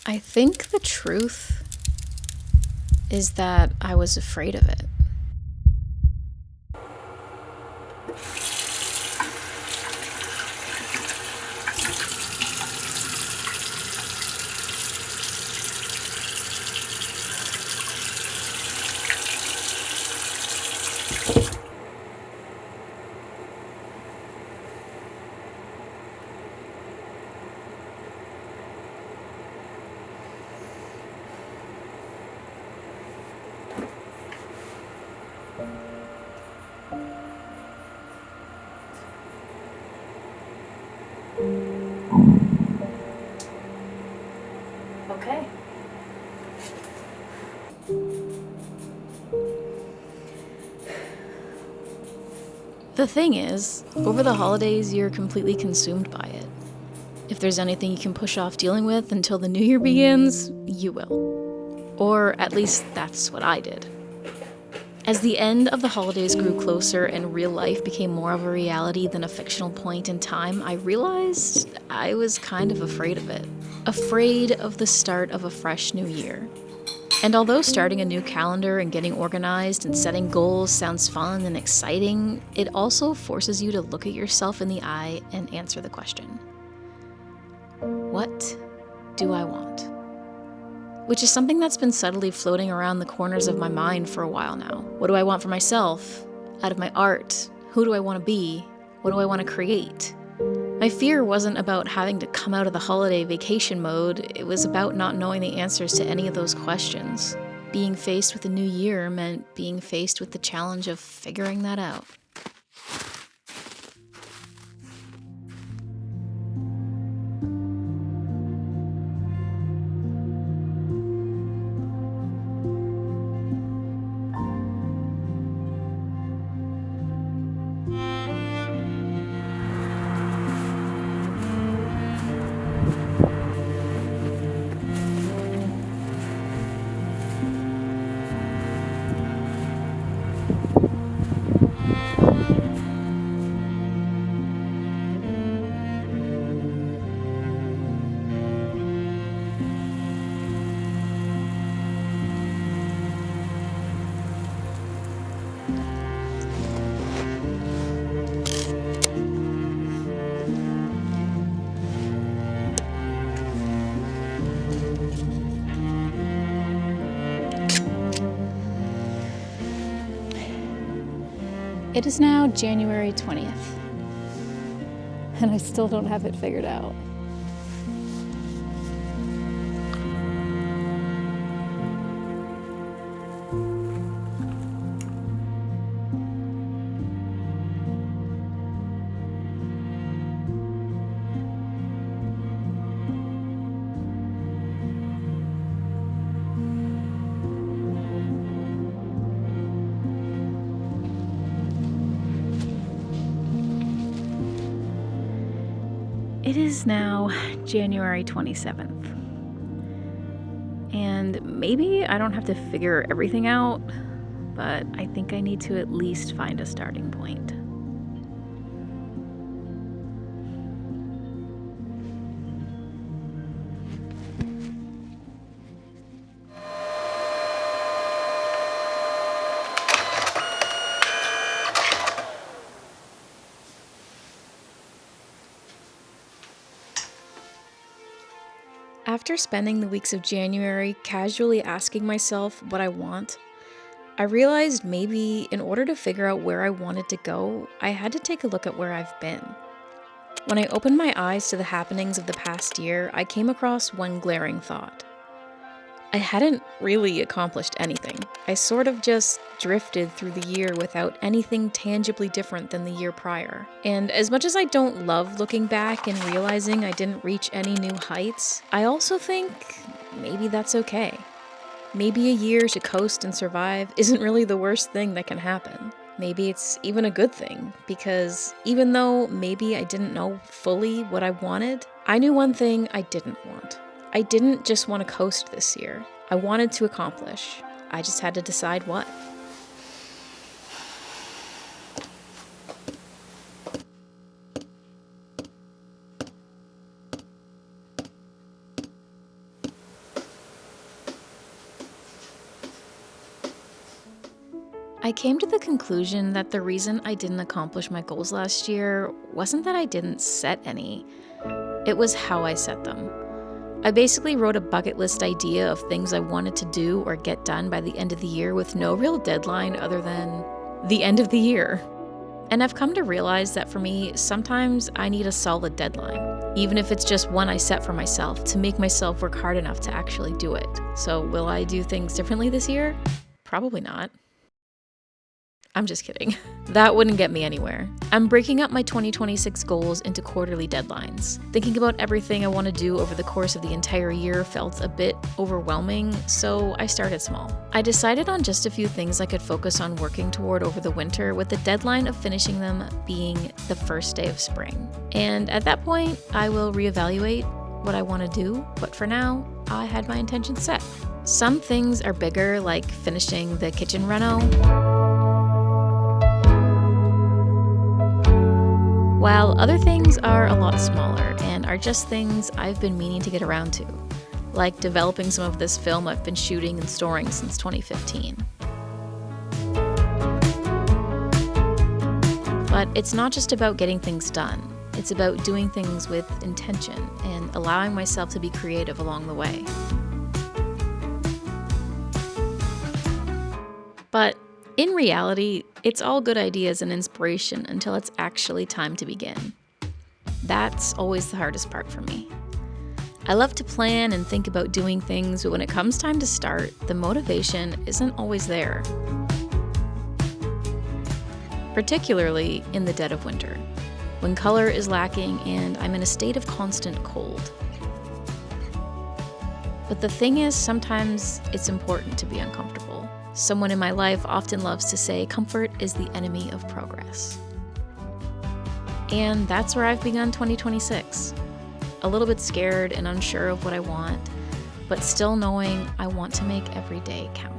I think the truth is that I was afraid of it. Okay. The thing is, over the holidays, you're completely consumed by it. If there's anything you can push off dealing with until the new year begins, you will. Or at least that's what I did. As the end of the holidays grew closer and real life became more of a reality than a fictional point in time, I realized I was kind of afraid of it. Afraid of the start of a fresh new year. And although starting a new calendar and getting organized and setting goals sounds fun and exciting, it also forces you to look at yourself in the eye and answer the question, what do I want? Which is something that's been subtly floating around the corners of my mind for a while now. What do I want for myself? Out of my art? Who do I want to be? What do I want to create? My fear wasn't about having to come out of the holiday vacation mode, it was about not knowing the answers to any of those questions. Being faced with a new year meant being faced with the challenge of figuring that out. It is now January 20th, and I still don't have it figured out. It is now January 27th. And maybe I don't have to figure everything out, but I think I need to at least find a starting point. After spending the weeks of January casually asking myself what I want, I realized maybe in order to figure out where I wanted to go, I had to take a look at where I've been. When I opened my eyes to the happenings of the past year, I came across one glaring thought. I hadn't really accomplished anything. I sort of just drifted through the year without anything tangibly different than the year prior. And as much as I don't love looking back and realizing I didn't reach any new heights, I also think maybe that's okay. Maybe a year to coast and survive isn't really the worst thing that can happen. Maybe it's even a good thing, because even though maybe I didn't know fully what I wanted, I knew one thing I didn't want. I didn't just want to coast this year. I wanted to accomplish. I just had to decide what. I came to the conclusion that the reason I didn't accomplish my goals last year wasn't that I didn't set any, it was how I set them. I basically wrote a bucket list idea of things I wanted to do or get done by the end of the year with no real deadline other than the end of the year. And I've come to realize that for me, sometimes I need a solid deadline, even if it's just one I set for myself to make myself work hard enough to actually do it. So will I do things differently this year? Probably not. I'm just kidding. That wouldn't get me anywhere. I'm breaking up my 2026 goals into quarterly deadlines. Thinking about everything I want to do over the course of the entire year felt a bit overwhelming, so I started small. I decided on just a few things I could focus on working toward over the winter, with the deadline of finishing them being the first day of spring. And at that point, I will reevaluate what I want to do, but for now, I had my intentions set. Some things are bigger, like finishing the kitchen reno, while other things are a lot smaller and are just things I've been meaning to get around to, like developing some of this film I've been shooting and storing since 2015. But it's not just about getting things done, it's about doing things with intention and allowing myself to be creative along the way. But in reality, it's all good ideas and inspiration until it's actually time to begin. That's always the hardest part for me. I love to plan and think about doing things, but when it comes time to start, the motivation isn't always there. Particularly in the dead of winter, when color is lacking and I'm in a state of constant cold. But the thing is, sometimes it's important to be uncomfortable. Someone in my life often loves to say, comfort is the enemy of progress. And that's where I've begun 2026. A little bit scared and unsure of what I want, but still knowing I want to make every day count.